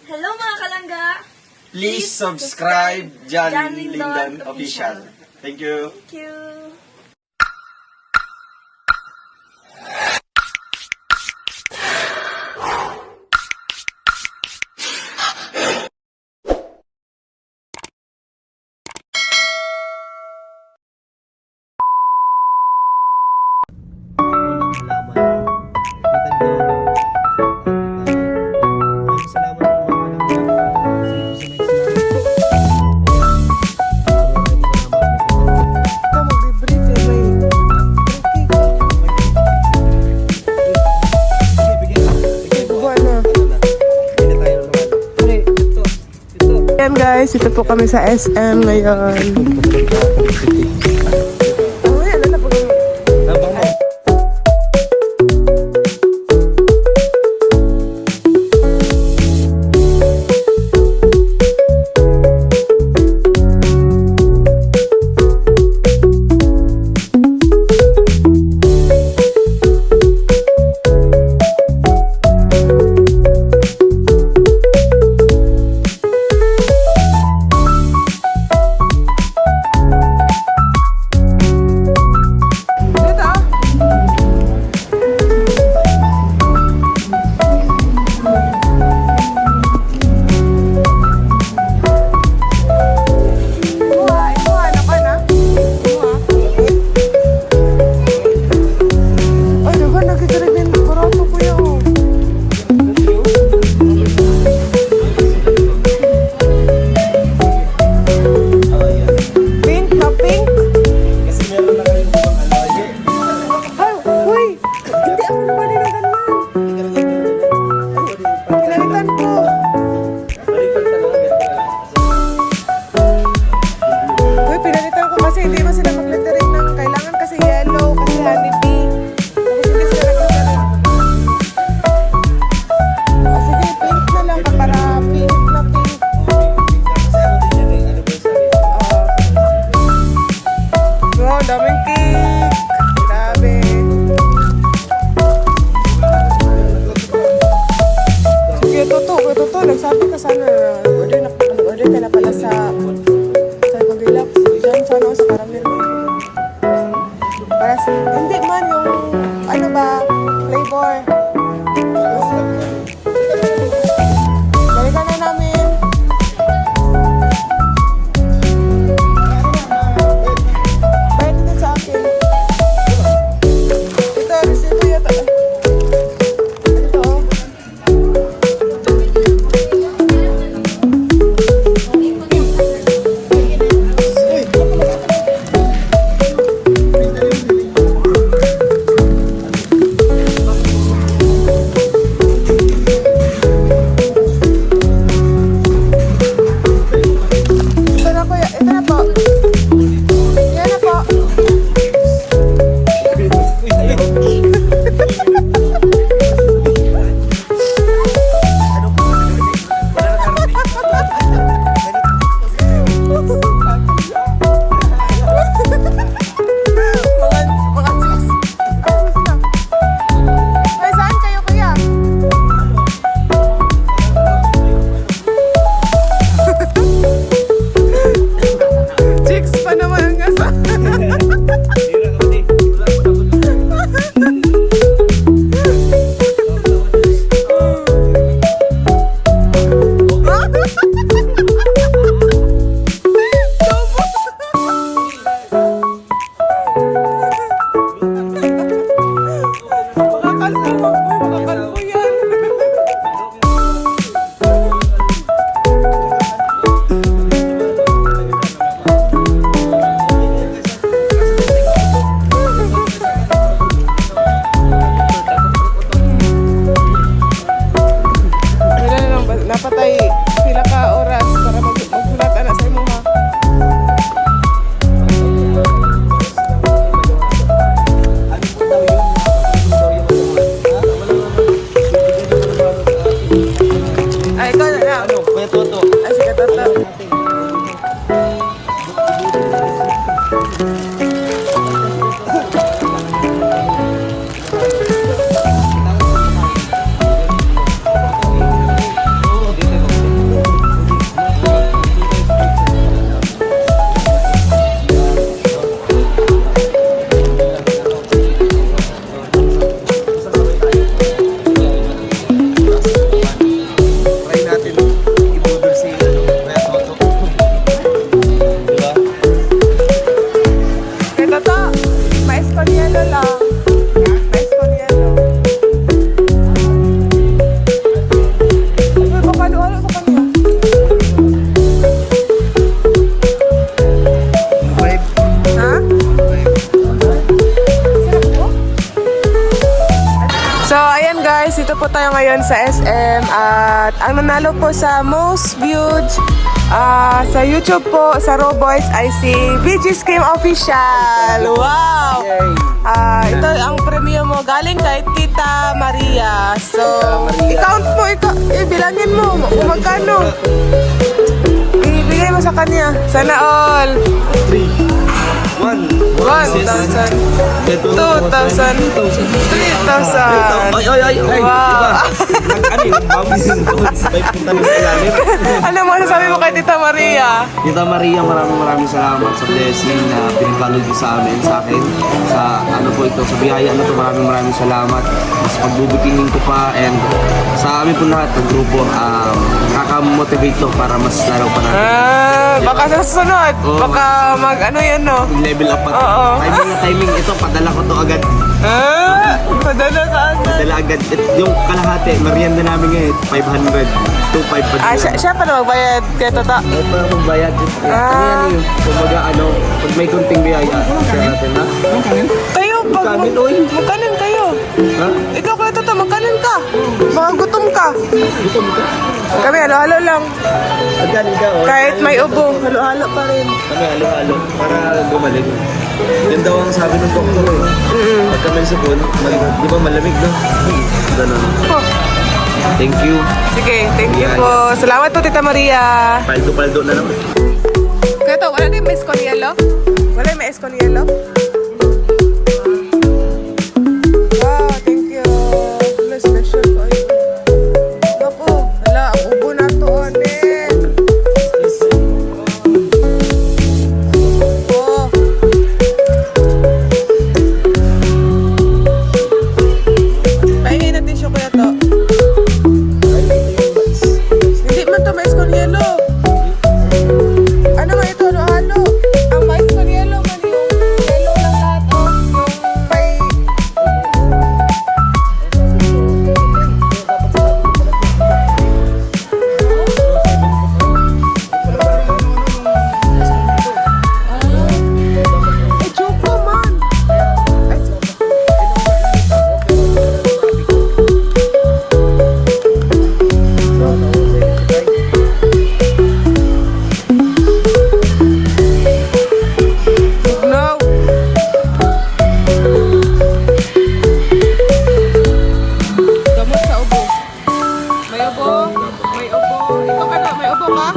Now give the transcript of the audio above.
Hello mga kalangga! Please subscribe John Lindon Official. Thank you. Thank you! Ayan guys, ito po kami sa SM ngayon. Nagsabi ka sana order ka na pala sa Pagilap. Diyan sana sa Caramel. Para sa, hindi man yung ano ba, flavor. Balikan na namin. Bayad din sa akin. Ito, resibo yata. Napatay sila ka oras para magsulat na sa imo ha. Ay, ikaw na na. Ano? Kuya Toto. Ay, sige, Toto. dyan sa SM. At ang nanalo po sa most viewed sa YouTube po, sa Raw Boys, ay si VG's Game Official. Wow! Ito ang premium mo galing kay Tita Maria. So, i-count mo, bilangin mo kung magkano. Ibigay mo sa kanya. Sana all. 1,000, 2,000, 3,000. Wow. Ano mo sasabi mo kay Tita Maria? Tita Maria, maraming salamat sa blessing na pinagkalog niyo sa amin, sa akin. Sa ano po ito, sa biyaya na ito, maraming salamat. Mas pagbubukingin ko pa and sa amin po lahat ng grupo, nakaka-motivate to para mas laro pa natin. Baka sa susunod, baka mag ano yan no? Level up pa. Timing ito, padala ko to agad. Padala ka agad. Padala agad. Yung kalahati, merienda namin ngayon, 500. 2,500 pa din. Siya pa na magbayad kay Tata. Ay, para magbayad. Ano yan eh? Kumbaga pag may kunting biyaya, share natin ha? Kayo, magkanin kayo. Ha? Ikaw kaya Tata, magkanin ka. Mga gutom ka. Gutom ka? Kami halo-halo lang. Agad ka, oh. Kahit may ubo, halo-halo pa rin. Kami halo-halo para gumaling. Yan daw ang sabi ng doktor eh. Pagka may sabon, di ba malamig no? Ganun. Oh, Thank you. sige, thank you po. Salamat po, Tita Maria. Paldo-paldo na naman. Kaya to, wala din may con yellow? Wala yung may con yellow? Wow, thank you. Wala, special po. Naku, wala, ang ubo na to, ane. Oh. Pahingin natin siya kuya to. Hindi man to mais con yellow. Ano ba ito? Halo-halo. Ang mais con yellow man yung yellow lang lahat. Oh. Yung pay... Ay, choco man. Ay, no. Gamot sa ubo. May ubo. May ubo. Ikaw ka na, may ubo ka?